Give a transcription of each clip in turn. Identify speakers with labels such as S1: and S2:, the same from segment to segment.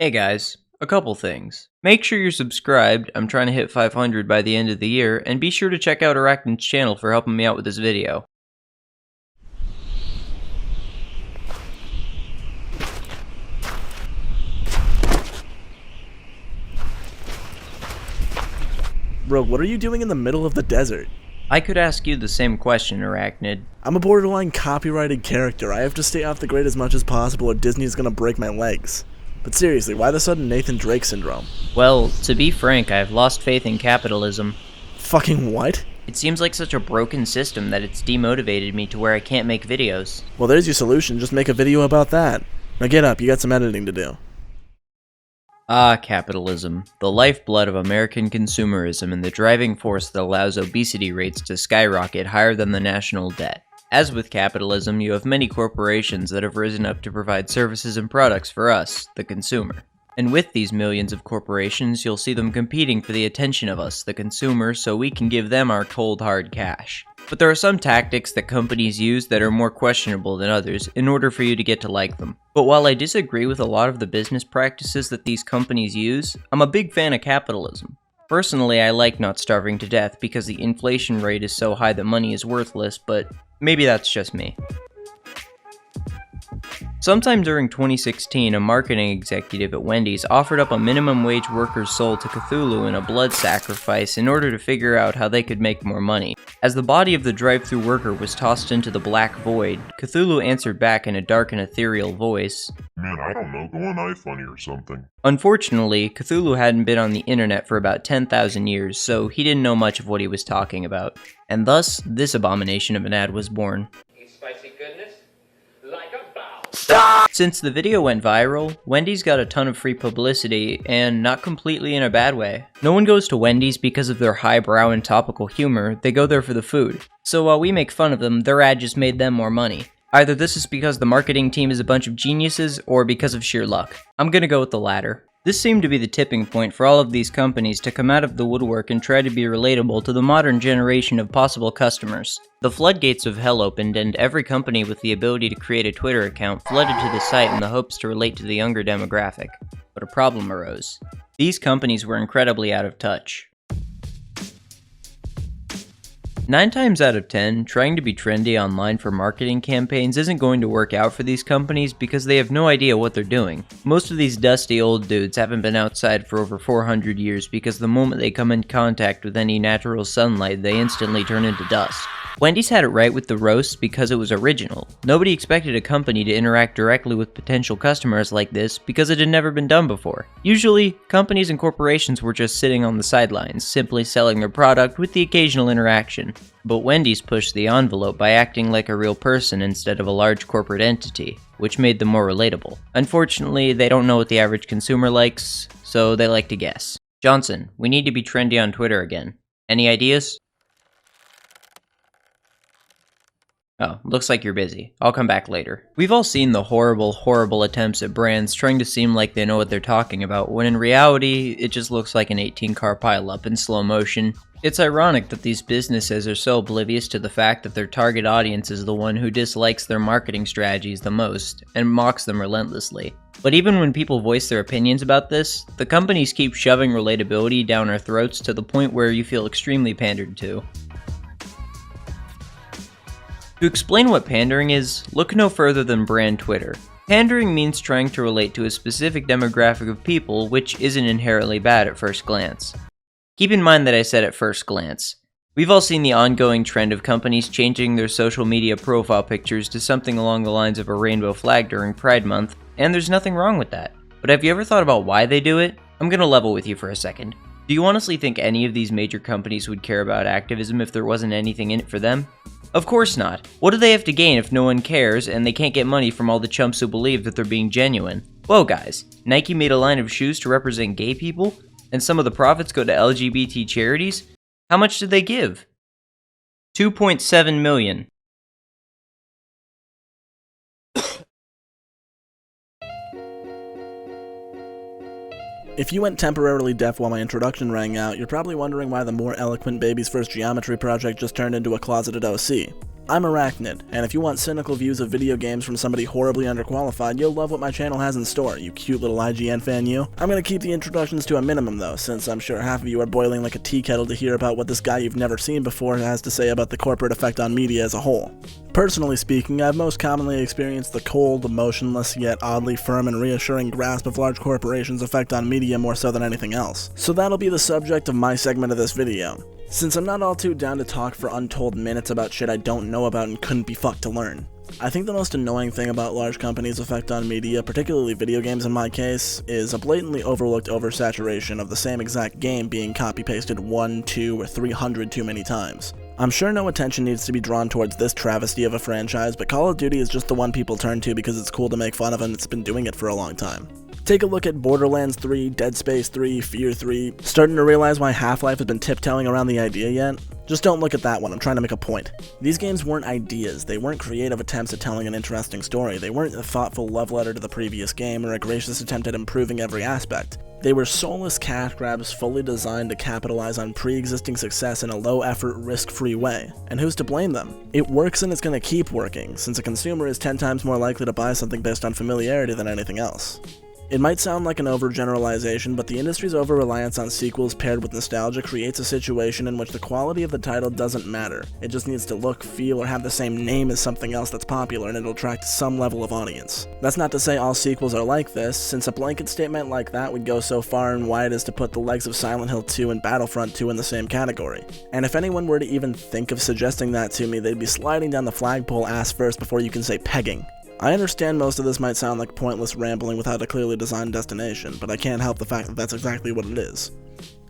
S1: Hey guys, a couple things. Make sure you're subscribed, I'm trying to hit 500 by the end of the year, and be sure to check out Arachnid's channel for helping me out with this video.
S2: Bro, what are you doing in the middle of the desert?
S1: I could ask you the same question, Arachnid.
S2: I'm a borderline copyrighted character. I have to stay off the grid as much as possible or Disney's gonna break my legs. But seriously, why the sudden Nathan Drake syndrome?
S1: Well, to be frank, I've lost faith in capitalism.
S2: Fucking what?
S1: It seems like such a broken system that it's demotivated me to where I can't make videos.
S2: Well, there's your solution. Just make a video about that. Now get up, you got some editing to do.
S1: Ah, capitalism, the lifeblood of American consumerism and the driving force that allows obesity rates to skyrocket higher than the national debt. As with capitalism, you have many corporations that have risen up to provide services and products for us, the consumer. And with these millions of corporations, you'll see them competing for the attention of us, the consumer, so we can give them our cold hard cash. But there are some tactics that companies use that are more questionable than others in order for you to get to like them. But while I disagree with a lot of the business practices that these companies use, I'm a big fan of capitalism. Personally, I like not starving to death because the inflation rate is so high that money is worthless, but maybe that's just me. Sometime during 2016, a marketing executive at Wendys offered up a minimum wage worker's soul to Cthulhu in a blood sacrifice in order to figure out how they could make more money. As the body of the drive-thru worker was tossed into the black void, Cthulhu answered back in a dark and ethereal voice,
S3: "Man, I don't know, go on iFunny or something."
S1: Unfortunately, Cthulhu hadn't been on the internet for about 10,000 years, so he didn't know much of what he was talking about. And thus, this abomination of an ad was born.
S4: Spicy goodness, like a bow.
S1: Since the video went viral, Wendys got a ton of free publicity, and not completely in a bad way. No one goes to Wendys because of their highbrow and topical humor, they go there for the food. So while we make fun of them, their ad just made them more money. Either this is because the marketing team is a bunch of geniuses, or because of sheer luck. I'm gonna go with the latter. This seemed to be the tipping point for all of these companies to come out of the woodwork and try to be relatable to the modern generation of possible customers. The floodgates of hell opened, and every company with the ability to create a Twitter account flooded to the site in the hopes to relate to the younger demographic. But a problem arose. These companies were incredibly out of touch. 9 times out of 10, trying to be trendy online for marketing campaigns isn't going to work out for these companies because they have no idea what they're doing. Most of these dusty old dudes haven't been outside for over 400 years because the moment they come in contact with any natural sunlight, they instantly turn into dust. Wendys had it right with the roasts because it was original. Nobody expected a company to interact directly with potential customers like this because it had never been done before. Usually, companies and corporations were just sitting on the sidelines, simply selling their product with the occasional interaction. But Wendys pushed the envelope by acting like a real person instead of a large corporate entity, which made them more relatable. Unfortunately, they don't know what the average consumer likes, so they like to guess. Johnson, we need to be trendy on Twitter again. Any ideas? Oh, looks like you're busy. I'll come back later. We've all seen the horrible attempts at brands trying to seem like they know what they're talking about, when in reality, it just looks like an 18-car pileup in slow motion. It's ironic that these businesses are so oblivious to the fact that their target audience is the one who dislikes their marketing strategies the most, and mocks them relentlessly. But even when people voice their opinions about this, the companies keep shoving relatability down our throats to the point where you feel extremely pandered to. To explain what pandering is, look no further than brand Twitter. Pandering means trying to relate to a specific demographic of people, which isn't inherently bad at first glance. Keep in mind that I said at first glance. We've all seen the ongoing trend of companies changing their social media profile pictures to something along the lines of a rainbow flag during Pride Month, and there's nothing wrong with that. But have you ever thought about why they do it? I'm gonna level with you for a second. Do you honestly think any of these major companies would care about activism if there wasn't anything in it for them? Of course not. What do they have to gain if no one cares and they can't get money from all the chumps who believe that they're being genuine? Whoa guys, Nike made a line of shoes to represent gay people, and some of the profits go to LGBT charities? How much did they give? $2.7 million.
S2: If you went temporarily deaf while my introduction rang out, you're probably wondering why the more eloquent baby's first geometry project just turned into a closeted OC. I'm Arachnid, and if you want cynical views of video games from somebody horribly underqualified, you'll love what my channel has in store, you cute little IGN fan you. I'm gonna keep the introductions to a minimum though, since I'm sure half of you are boiling like a tea kettle to hear about what this guy you've never seen before has to say about the corporate effect on media as a whole. Personally speaking, I've most commonly experienced the cold, emotionless, yet oddly firm and reassuring grasp of large corporations' effect on media more so than anything else. So that'll be the subject of my segment of this video. Since I'm not all too down to talk for untold minutes about shit I don't know about and couldn't be fucked to learn, I think the most annoying thing about large companies' effect on media, particularly video games in my case, is a blatantly overlooked oversaturation of the same exact game being copy-pasted 1, 2, or 300 too many times. I'm sure no attention needs to be drawn towards this travesty of a franchise, but Call of Duty is just the one people turn to because it's cool to make fun of and it's been doing it for a long time. Take a look at Borderlands 3, Dead Space 3, Fear 3. Starting to realize why Half-Life has been tiptoeing around the idea yet? Just don't look at that one, I'm trying to make a point. These games weren't ideas, they weren't creative attempts at telling an interesting story, they weren't a thoughtful love letter to the previous game or a gracious attempt at improving every aspect. They were soulless cash grabs fully designed to capitalize on pre-existing success in a low-effort, risk-free way. And who's to blame them? It works and it's gonna keep working, since a consumer is 10 times more likely to buy something based on familiarity than anything else. It might sound like an overgeneralization, but the industry's over-reliance on sequels paired with nostalgia creates a situation in which the quality of the title doesn't matter. It just needs to look, feel, or have the same name as something else that's popular and it'll attract some level of audience. That's not to say all sequels are like this, since a blanket statement like that would go so far and wide as to put the legs of Silent Hill 2 and Battlefront 2 in the same category. And if anyone were to even think of suggesting that to me, they'd be sliding down the flagpole ass first before you can say pegging. I understand most of this might sound like pointless rambling without a clearly designed destination, but I can't help the fact that that's exactly what it is.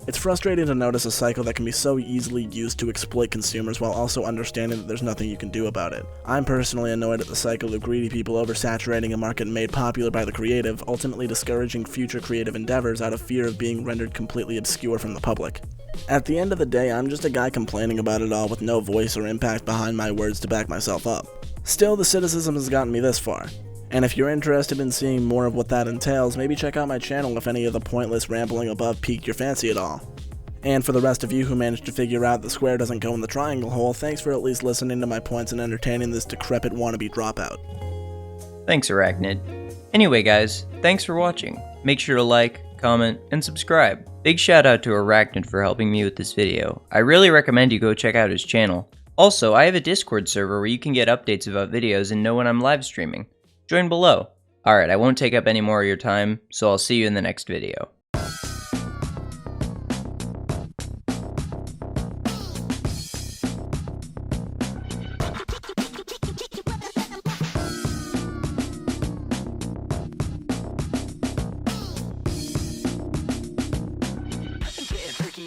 S2: It's frustrating to notice a cycle that can be so easily used to exploit consumers while also understanding that there's nothing you can do about it. I'm personally annoyed at the cycle of greedy people oversaturating a market made popular by the creative, ultimately discouraging future creative endeavors out of fear of being rendered completely obscure from the public. At the end of the day, I'm just a guy complaining about it all with no voice or impact behind my words to back myself up. Still, the cynicism has gotten me this far. And if you're interested in seeing more of what that entails, maybe check out my channel if any of the pointless rambling above piqued your fancy at all. And for the rest of you who managed to figure out the square doesn't go in the triangle hole, thanks for at least listening to my points and entertaining this decrepit wannabe dropout.
S1: Thanks, Arachnid. Anyway guys, thanks for watching. Make sure to like, comment, and subscribe. Big shout out to Arachnid for helping me with this video. I really recommend you go check out his channel. Also, I have a Discord server where you can get updates about videos and know when I'm live streaming. Join below. Alright, I won't take up any more of your time, so I'll see you in the next video.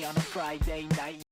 S5: On a Friday night.